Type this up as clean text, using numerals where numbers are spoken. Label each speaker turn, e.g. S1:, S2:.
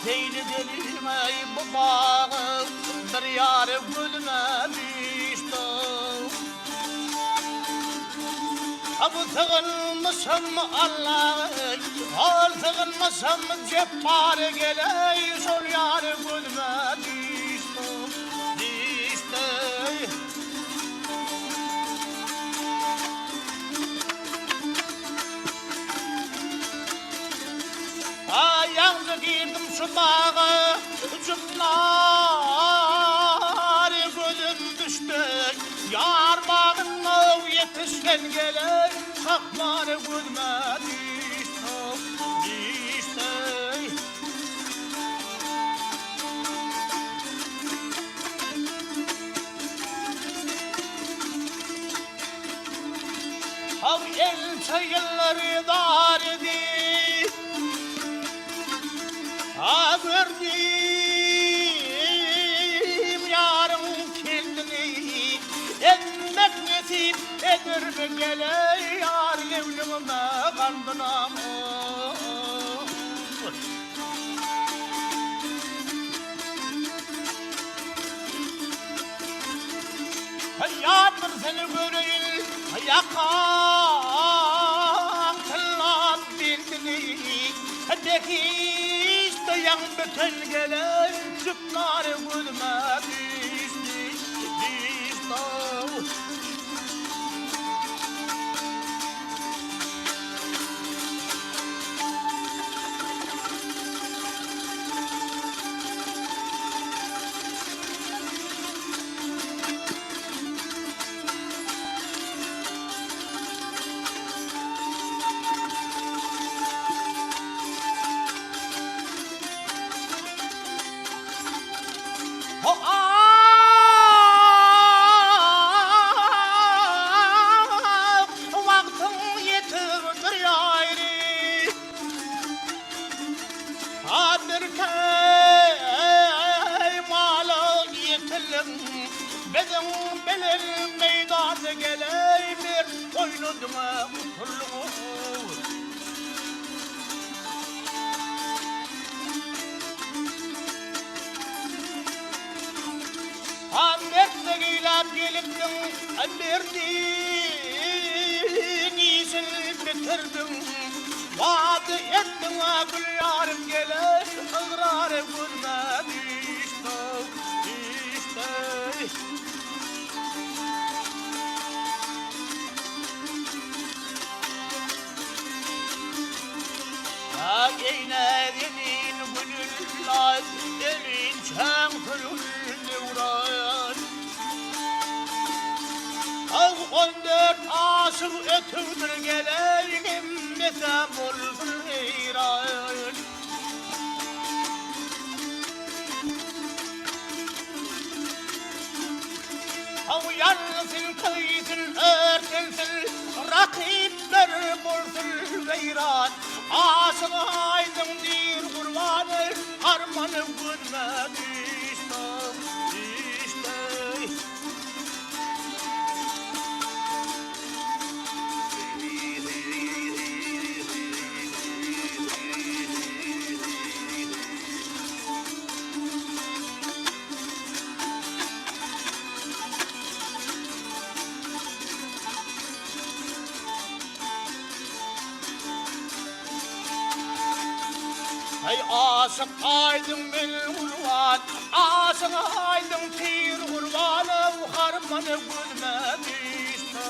S1: Seyli gelim ey bu bağı bir yarı gülme düştüm. Bu tığınmışım Allah, al tığınmışım ceppar geley, sol yarı gülme düştüm, düştüm. Ayağımda girdim şu bağa, cümlar gözüm düştü. Yar bağına yetişken gelen saklar gözüme düştü, düştü. Av el çayırları dar idi, gördüm yarım kendini, emmek nesip edir mi gele, yar evlime kandına mı? Hayatım seni göreyim, yakan tıllat bildini, Deki dayan bütün gelen çıplar gülme düştü, düştü. Benim belir meydana geley bir oynuduma uturluğu. Ahmet'le giylap geliptin, verdin iyisin bitirdin. Vaat ettin gül yarım geley, ıgrarı gülme düştü, düştü. Eylerin gülüller, elin çam gülünü vurar. 14 asıl ötürdür gelelim, mesem olsun heyran. Yansın, kıysın, örtünsün, rakipler bulsun veyran. Asını aydın dir kurbanı, harmanı gülme düştü, düştü. Hey asık aydın bil kurban, asık aydın pir kurbanım, harmanı gülme düştü.